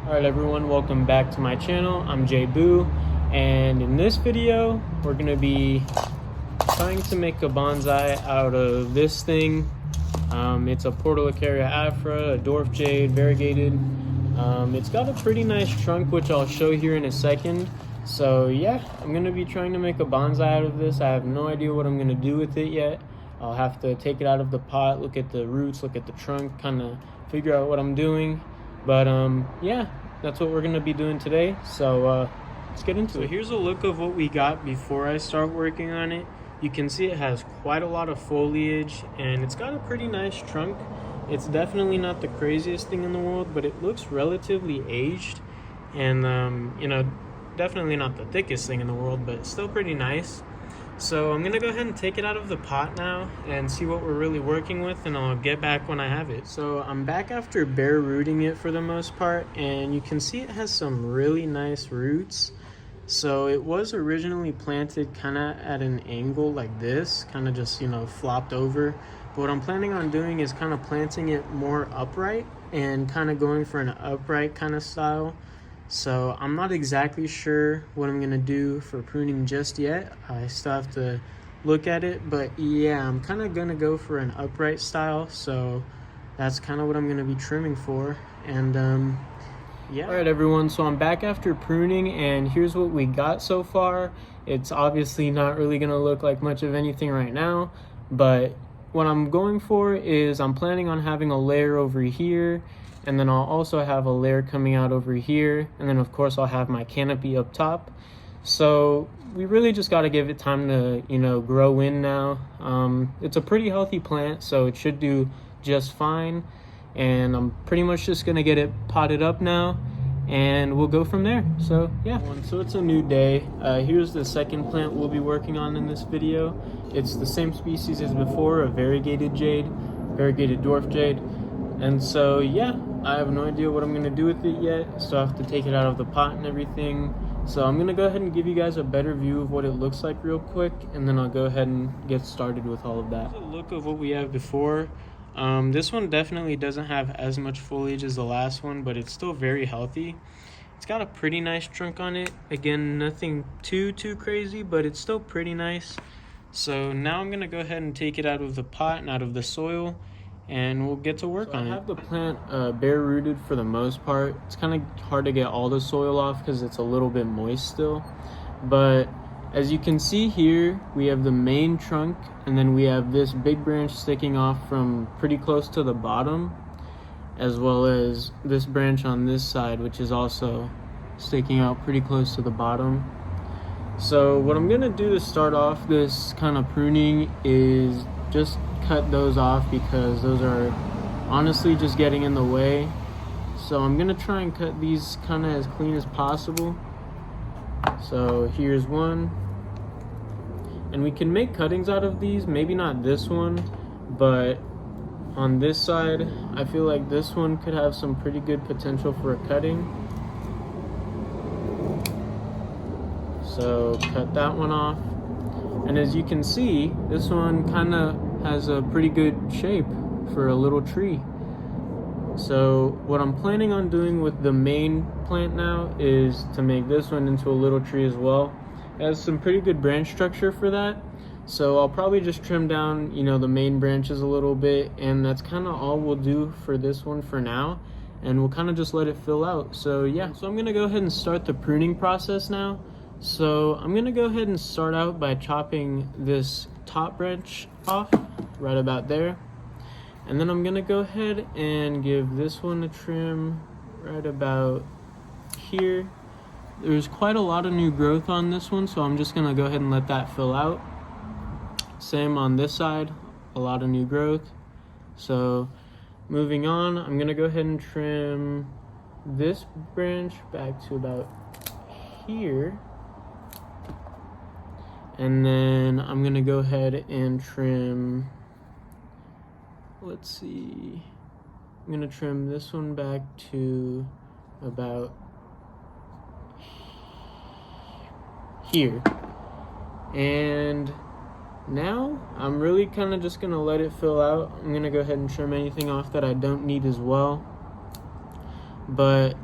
Alright everyone, welcome back to my channel. I'm Jay Boo, and in this video we're going to be trying to make a bonsai out of this thing. It's a Portulacaria afra, a dwarf jade, variegated. It's got a pretty nice trunk, which I'll show here in a second. So yeah, I'm going to be trying to make a bonsai out of this. I have no idea what I'm going to do with it yet. I'll have to take it out of the pot, look at the roots, look at the trunk, kind of figure out what I'm doing. But yeah, that's what we're gonna be doing today. So let's get into it. So here's a look of what we got before I start working on it. You can see it has quite a lot of foliage and it's got a pretty nice trunk. It's definitely not the craziest thing in the world, but it looks relatively aged. And you know, definitely not the thickest thing in the world, but still pretty nice. So I'm gonna go ahead and take it out of the pot now and see what we're really working with, and I'll get back when I have it. So I'm back after bare rooting it for the most part, and you can see it has some really nice roots. So it was originally planted kind of at an angle like this, kind of just, you know, flopped over. But what I'm planning on doing is kind of planting it more upright and kind of going for an upright kind of style. So I'm not exactly sure what I'm gonna do for pruning just yet. I still have to look at it, but yeah, I'm kind of gonna go for an upright style. So that's kind of what I'm gonna be trimming for. And yeah. All right, everyone. So I'm back after pruning, and here's what we got so far. It's obviously not really gonna look like much of anything right now, but what I'm going for is I'm planning on having a layer over here. And then I'll also have a layer coming out over here. And then of course I'll have my canopy up top. So we really just got to give it time to, you know, grow in now. It's a pretty healthy plant, so it should do just fine. And I'm pretty much just going to get it potted up now. And we'll go from there. So yeah. So it's a new day. Here's the second plant we'll be working on in this video. It's the same species as before, a variegated jade, variegated dwarf jade. And so yeah, I have no idea what I'm gonna do with it yet. So I have to take it out of the pot and everything. So I'm gonna go ahead and give you guys a better view of what it looks like real quick, and then I'll go ahead and get started with all of that. Here's a look of what we have before. This one definitely doesn't have as much foliage as the last one, but it's still very healthy. It's got a pretty nice trunk on it. Again, nothing too crazy, but it's still pretty nice. So now I'm gonna go ahead and take it out of the pot and out of the soil, and we'll get to work on it. I have the plant bare rooted for the most part. It's kind of hard to get all the soil off because it's a little bit moist still. But as you can see here, we have the main trunk, and then we have this big branch sticking off from pretty close to the bottom, as well as this branch on this side, which is also sticking out pretty close to the bottom. So what I'm gonna do to start off this kind of pruning is just cut those off, because those are honestly just getting in the way. So I'm gonna try and cut these kind of as clean as possible. So here's one, and we can make cuttings out of these. Maybe not this one, but on this side I feel like this one could have some pretty good potential for a cutting. So cut that one off, and as you can see, this one kind of has a pretty good shape for a little tree. So what I'm planning on doing with the main plant now is to make this one into a little tree as well. It has some pretty good branch structure for that. So I'll probably just trim down, you know, the main branches a little bit, and that's kind of all we'll do for this one for now. And we'll kind of just let it fill out. So yeah, so I'm gonna go ahead and start the pruning process now. So I'm gonna go ahead and start out by chopping this top branch off right about there, and then I'm gonna go ahead and give this one a trim right about here. There's quite a lot of new growth on this one, so I'm just gonna go ahead and let that fill out. Same on this side, a lot of new growth. So moving on, I'm gonna go ahead and trim this branch back to about here. And then I'm gonna go ahead and trim, let's see, I'm gonna trim this one back to about here. And now I'm really kind of just gonna let it fill out. I'm gonna go ahead and trim anything off that I don't need as well. But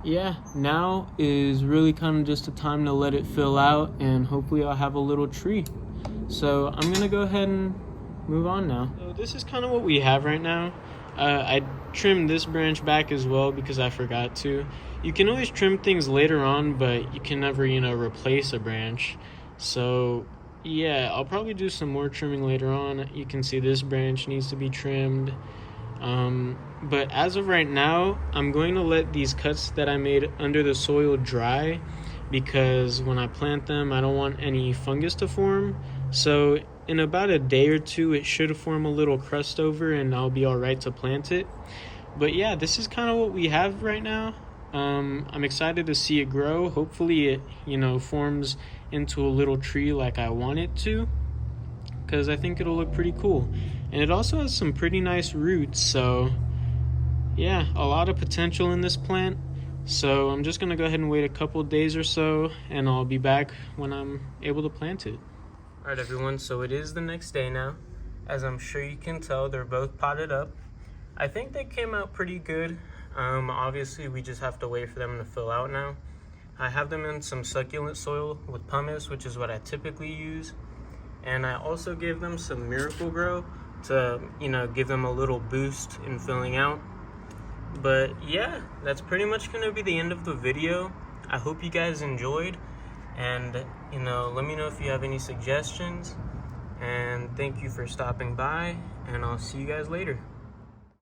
yeah, now is really kind of just a time to let it fill out, and hopefully I'll have a little tree. So I'm gonna go ahead and move on now. So this is kind of what we have right now. I trimmed this branch back as well because I forgot to. You can always trim things later on, but you can never, replace a branch. So yeah, I'll probably do some more trimming later on. You can see this branch needs to be trimmed. But as of right now, I'm going to let these cuts that I made under the soil dry, because when I plant them, I don't want any fungus to form. So in about a day or two, it should form a little crust over and I'll be all right to plant it. But yeah, this is kind of what we have right now. I'm excited to see it grow. Hopefully it, forms into a little tree like I want it to, because I think it'll look pretty cool. And it also has some pretty nice roots, so yeah, a lot of potential in this plant. So I'm just gonna go ahead and wait a couple days or so, and I'll be back when I'm able to plant it. Alright everyone, so it is the next day now. As I'm sure you can tell, they're both potted up. I think they came out pretty good. Obviously we just have to wait for them to fill out now. I have them in some succulent soil with pumice, which is what I typically use. And I also gave them some Miracle-Gro to, give them a little boost in filling out. But yeah, that's pretty much going to be the end of the video. I hope you guys enjoyed. And, let me know if you have any suggestions. And thank you for stopping by. And I'll see you guys later.